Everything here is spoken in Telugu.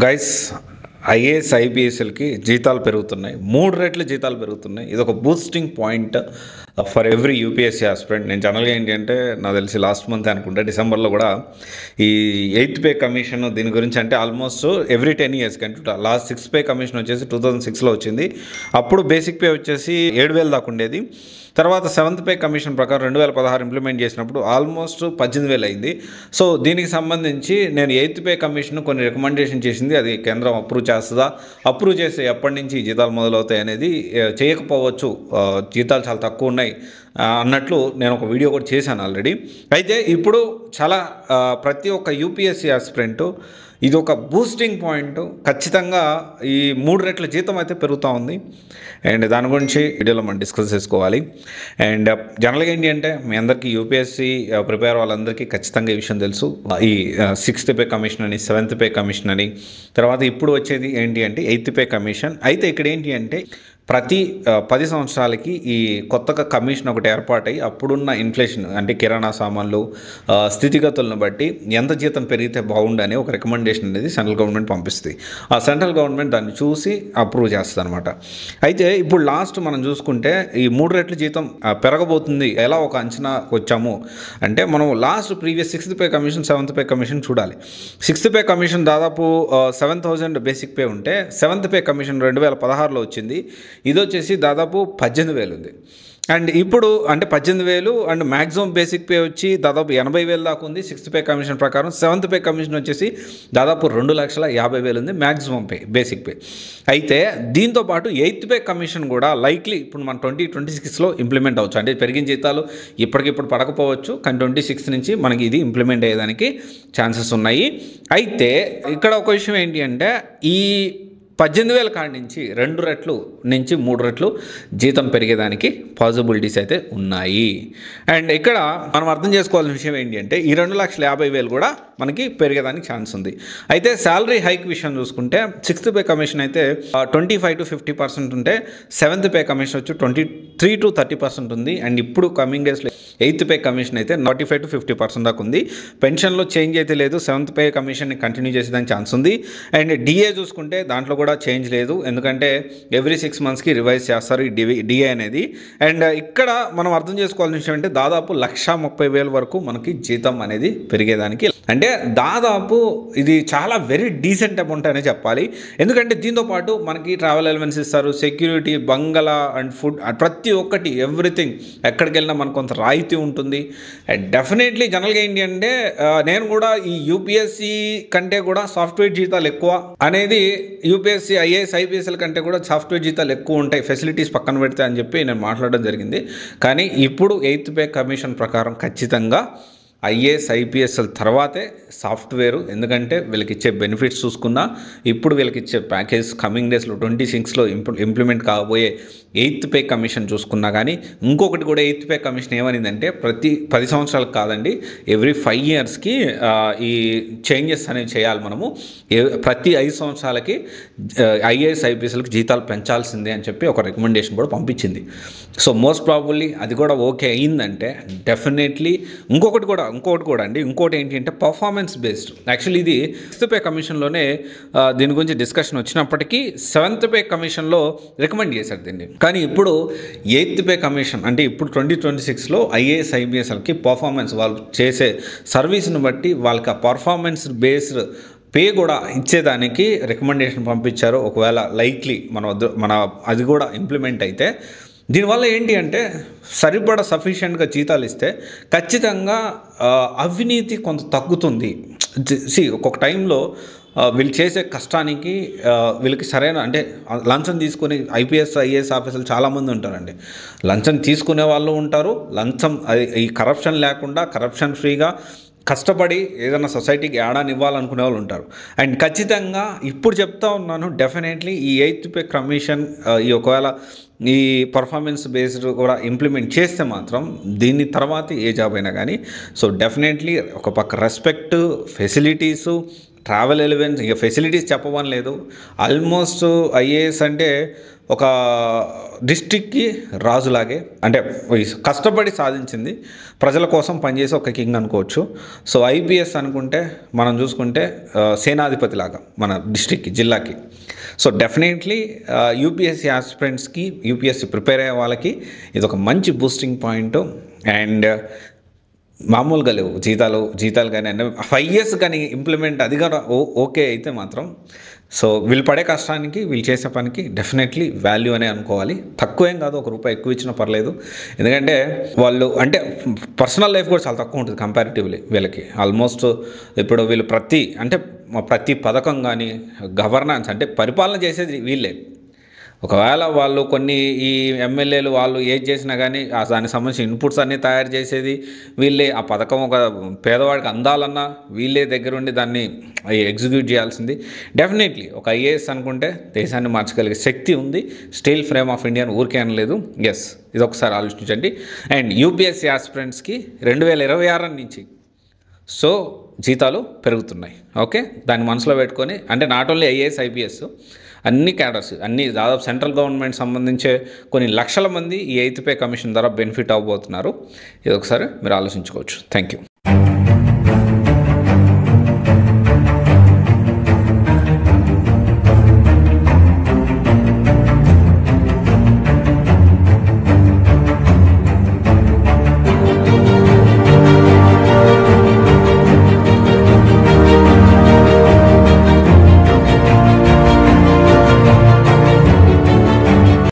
గైస్, ఐఏఎస్ ఐపీఎస్ఎల్కి జీతాలు పెరుగుతున్నాయి. 3 రెట్లు జీతాలు పెరుగుతున్నాయి. ఇది ఒక boosting point for every UPSC aspirant. నేను జనరల్గా ఏంటి అంటే నాకు తెలిసి లాస్ట్ మంత్ అనుకుంటా డిసెంబర్లో కూడా ఈ 8th పే కమిషన్ దీని గురించి అంటే ఆల్మోస్ట్ ఎవ్రీ 10 years కంటే లాస్ట్ 6th పే కమిషన్ వచ్చేసి 2006లో వచ్చింది. అప్పుడు బేసిక్ పే వచ్చేసి 7,000 దాకా ఉండేది. తర్వాత 7th పే కమిషన్ ప్రకారం 2016 ఇంప్లిమెంట్ చేసినప్పుడు ఆల్మోస్ట్ 18,000 అయింది. సో దీనికి సంబంధించి నేను 8th పే కమిషన్ కొన్ని రికమెండేషన్ చేసింది. అది కేంద్రం అప్రూవ్ చేస్తుందా, అప్రూవ్ చేస్తే ఎప్పటి నుంచి జీతాలు మొదలవుతాయి అనేది చేయకపోవచ్చు, జీతాలు చాలా తక్కువ ఉన్నాయి అన్నట్లు నేను ఒక వీడియో కూడా చేశాను ఆల్రెడీ. అయితే ఇప్పుడు చాలా ప్రతి ఒక్క యూపీఎస్సీ ఆస్పిరెంట్ ఇది ఒక బూస్టింగ్ పాయింట్. ఖచ్చితంగా ఈ 3 రెట్ల జీతం అయితే పెరుగుతూ ఉంది. అండ్ దాని గురించి వీడియోలో మనం డిస్కస్ చేసుకోవాలి. అండ్ జనరల్గా ఏంటి అంటే మీ అందరికీ యూపీఎస్సీ ప్రిపేర్ వాళ్ళందరికీ ఖచ్చితంగా ఈ విషయం తెలుసు. ఈ 6th పే కమిషన్ అని, 7th పే కమిషన్ అని, తర్వాత ఇప్పుడు వచ్చేది ఏంటి అంటే 8th పే కమిషన్. అయితే ఇక్కడ ఏంటి అంటే ప్రతి 10 సంవత్సరాలకి ఈ కొత్తగా కమిషన్ ఒకటి ఏర్పాటై అప్పుడున్న ఇన్ఫ్లేషన్ అంటే కిరాణా సామాన్లు స్థితిగతులను బట్టి ఎంత జీతం పెరిగితే బాగుండని ఒక రికమెండేషన్ అనేది సెంట్రల్ గవర్నమెంట్ పంపిస్తుంది. ఆ సెంట్రల్ గవర్నమెంట్ దాన్ని చూసి అప్రూవ్ చేస్తుంది అనమాట. అయితే ఇప్పుడు లాస్ట్ మనం చూసుకుంటే ఈ 3 రెట్ల జీతం పెరగబోతుంది. ఎలా ఒక అంచనా వచ్చాము అంటే మనం last previous 6th pay commission, 7th pay commission చూడాలి. 6th పే కమిషన్ దాదాపు 7,000 బేసిక్ పే ఉంటే 7th పే కమిషన్ 2016లో వచ్చింది. ఇది వచ్చేసి దాదాపు 18,000 ఉంది. అండ్ ఇప్పుడు అంటే 18,000 అండ్ మ్యాక్సిమం బేసిక్ పే వచ్చి దాదాపు 80,000 దాకా ఉంది 6th పే కమిషన్ ప్రకారం. 7th పే కమిషన్ వచ్చేసి దాదాపు 2,50,000 ఉంది మ్యాక్సిమం పే, బేసిక్ పే. అయితే దీంతోపాటు 8th పే కమిషన్ కూడా లైక్లీ ఇప్పుడు మన 2026లో ఇంప్లిమెంట్ అవ్వచ్చు. అంటే పెరిగిన జీతాలు ఇప్పటికిప్పుడు పడకపోవచ్చు, కానీ 26 నుంచి మనకి ఇది ఇంప్లిమెంట్ అయ్యేదానికి ఛాన్సెస్ ఉన్నాయి. అయితే ఇక్కడ ఒక విషయం ఏంటి అంటే ఈ 18,000 కాడి నుంచి 2 రెట్లు నుంచి 3 రెట్లు జీతం పెరిగేదానికి పాసిబిలిటీస్ అయితే ఉన్నాయి. అండ్ ఇక్కడ మనం అర్థం చేసుకోవాల్సిన విషయం ఏంటి అంటే ఈ 2,50,000 కూడా మనకి పెరిగేదానికి ఛాన్స్ ఉంది. అయితే శాలరీ హైక్ విషయం చూసుకుంటే 6th పే కమిషన్ అయితే 25 to 50% ఉంటే 7th పే కమిషన్ వచ్చి 23 to 30% ఉంది. అండ్ ఇప్పుడు కమింగ్ డేస్లో 8th పే కమిషన్ అయితే 45 to 50% దాకా ఉంది. పెన్షన్లో చేంజ్ అయితే లేదు. 7th పే కమిషన్ని కంటిన్యూ చేసేదానికి ఛాన్స్ ఉంది. అండ్ డిఏ చూసుకుంటే దాంట్లో కూడా చేంజ్ లేదు, ఎందుకంటే ఎవ్రీ 6 monthsకి రివైజ్ చేస్తారు ఈ డిఏ అనేది. అండ్ ఇక్కడ మనం అర్థం చేసుకోవాల్సిన విషయం అంటే దాదాపు 1,30,000 వరకు మనకి జీతం అనేది పెరిగేదానికి, అంటే దాదాపు ఇది చాలా వెరీ డీసెంట్ అమౌంట్ అనే చెప్పాలి. ఎందుకంటే దీంతో పాటు మనకి ట్రావెల్ అలవెన్స్ ఇస్తారు, సెక్యూరిటీ, బంగళా అండ్ ఫుడ్, ప్రతి ఒక్కటి ఎవ్రీథింగ్ ఎక్కడికి వెళ్ళినా మనకు కొంత రాయితీ ఉంటుంది. అండ్ డెఫినెట్లీ జనరల్గా ఏంటి అంటే నేను కూడా ఈ యూపీఎస్సీ కంటే కూడా సాఫ్ట్వేర్ జీతాలు ఎక్కువ అనేది, యూపీఎస్సీ ఐఏఎస్ ఐపీఎస్ఎల్ కంటే కూడా సాఫ్ట్వేర్ జీతాలు ఎక్కువ ఉంటాయి ఫెసిలిటీస్ పక్కన పెడితే అని చెప్పి నేను మాట్లాడడం జరిగింది. కానీ ఇప్పుడు 8th పే కమిషన్ ప్రకారం ఖచ్చితంగా ఐఏఎస్ ఐపీఎస్ఎల్ తర్వాతే సాఫ్ట్వేరు, ఎందుకంటే వీళ్ళకి ఇచ్చే బెనిఫిట్స్ చూసుకున్నా ఇప్పుడు వీళ్ళకి ఇచ్చే ప్యాకేజ్ కమింగ్ డేస్లో 26లో ఇంప్లిమెంట్ కాబోయే 8th పే కమిషన్ చూసుకున్నా కానీ ఇంకొకటి కూడా 8th పే కమిషన్ ఏమనిందంటే ప్రతి 10 సంవత్సరాలకు కాదండి, ఎవ్రీ 5 yearsకి ఈ చేంజెస్ అనేవి చేయాలి. మనము ప్రతి 5 సంవత్సరాలకి ఐఏఎస్ ఐపీఎస్ఎల్కి జీతాలు పెంచాల్సిందే అని చెప్పి ఒక రికమెండేషన్ కూడా పంపించింది. సో మోస్ట్ ప్రాబబ్లీ అది కూడా ఓకే అయిందంటే డెఫినెట్లీ ఇంకొకటి కూడా అండి, ఇంకోటి ఏంటి అంటే పర్ఫార్మెన్స్ బేస్డ్. యాక్చువల్లీ ఇది 6th పే కమిషన్లోనే దీని గురించి డిస్కషన్ వచ్చినప్పటికీ 7th పే కమిషన్లో రికమెండ్ చేశారు దీన్ని. కానీ ఇప్పుడు 8th పే కమిషన్ అంటే ఇప్పుడు 2026లో ఐఏఎస్ ఐపీఎస్ఎల్కి పర్ఫార్మెన్స్, వాళ్ళు చేసే సర్వీస్ని బట్టి వాళ్ళకి ఆ పర్ఫార్మెన్స్ బేస్డ్ పే కూడా ఇచ్చేదానికి రికమెండేషన్ పంపించారు. ఒకవేళ లైక్లీ మన అది కూడా ఇంప్లిమెంట్ అయితే దీనివల్ల ఏంటి అంటే సరిపడా సఫిషియెంట్గా జీతాలు ఇస్తే ఖచ్చితంగా అవినీతి కొంత తగ్గుతుంది. ఒక్కొక్క టైంలో వీళ్ళు చేసే కష్టానికి వీళ్ళకి సరైన అంటే లంచం తీసుకుని ఐఏఎస్ ఆఫీసర్లు చాలామంది ఉంటారండి. లంచం తీసుకునే వాళ్ళు ఉంటారు, లంచం ఈ కరప్షన్ లేకుండా కరప్షన్ ఫ్రీగా కష్టపడి ఏదైనా సొసైటీకి యాడాన్ని ఇవ్వాలనుకునే వాళ్ళు ఉంటారు. అండ్ ఖచ్చితంగా ఇప్పుడు చెప్తా ఉన్నాను, డెఫినెట్లీ ఈ 8th పే కమిషన్ ఈ ఒకవేళ ఈ పర్ఫార్మెన్స్ బేస్డ్ కూడా ఇంప్లిమెంట్ చేస్తే మాత్రం దీని తర్వాత ఏ జాబ్ అయినా కానీ సో డెఫినెట్లీ ఒక పక్క రెస్పెక్ట్, ఫెసిలిటీసు, ట్రావెల్ ఎలివెన్స్, ఇక ఫెసిలిటీస్ చెప్పమని లేదు. ఆల్మోస్ట్ ఐఏఎస్ అంటే ఒక డిస్ట్రిక్ట్కి రాజులాగే, అంటే కష్టపడి సాధించింది, ప్రజల కోసం పనిచేసి ఒక కింగ్ అనుకోవచ్చు. సో ఐపీఎస్ అనుకుంటే మనం చూసుకుంటే సేనాధిపతి లాగా మన డిస్ట్రిక్ట్కి, జిల్లాకి. సో డెఫినెట్లీ యూపీఎస్సీ ఆస్పిరెంట్స్కి, యూపీఎస్సీ ప్రిపేర్ అయ్యే వాళ్ళకి ఇది ఒక మంచి బూస్టింగ్ పాయింట్. అండ్ మామూలుగా లేవు జీతాలు కానీ 5 years కానీ ఇంప్లిమెంట్ అది కూడా ఓకే అయితే మాత్రం, సో వీళ్ళు పడే కష్టానికి, వీళ్ళు చేసే పనికి డెఫినెట్లీ వాల్యూ అనే అనుకోవాలి. తక్కువేం కాదు, ₹1 ఎక్కువ ఇచ్చినా పర్లేదు. ఎందుకంటే వాళ్ళు అంటే పర్సనల్ లైఫ్ కూడా చాలా తక్కువ ఉంటుంది కంపారిటివ్లీ వీళ్ళకి. ఆల్మోస్ట్ ఇప్పుడు వీళ్ళు ప్రతి పథకం కానీ, గవర్నెన్స్ అంటే పరిపాలన చేసేది వీళ్ళే. ఒకవేళ వాళ్ళు కొన్ని ఈ ఎమ్మెల్యేలు వాళ్ళు ఏది చేసినా కానీ దానికి సంబంధించిన ఇన్పుట్స్ అన్నీ తయారు చేసేది వీళ్ళే. ఆ పథకం ఒక పేదవాడికి అందాలన్నా వీళ్ళే దగ్గరుండి దాన్ని ఎగ్జిక్యూట్ చేయాల్సింది. డెఫినెట్లీ ఒక ఐఏఎస్ అనుకుంటే దేశాన్ని మార్చగలిగే శక్తి ఉంది. స్టీల్ ఫ్రేమ్ ఆఫ్ ఇండియా ఊరికే అనలేదు. ఎస్, ఇది ఒకసారి ఆలోచించండి. అండ్ యూపీఎస్సీ ఆస్పిరెంట్స్కి 2026 నుంచి సో జీతాలు పెరుగుతున్నాయి. ఓకే, దాన్ని మనసులో పెట్టుకొని, అంటే నాట్ ఓన్లీ ఐఏఎస్ ఐపీఎస్, అన్ని క్యాడర్స్, దాదాపు సెంట్రల్ గవర్నమెంట్ సంబంధించే కొన్ని లక్షల మంది ఈ 8th పే కమిషన్ ద్వారా బెనిఫిట్ అవ్వబోతున్నారు. ఇది ఒకసారి మీరు ఆలోచించుకోవచ్చు. Thank you.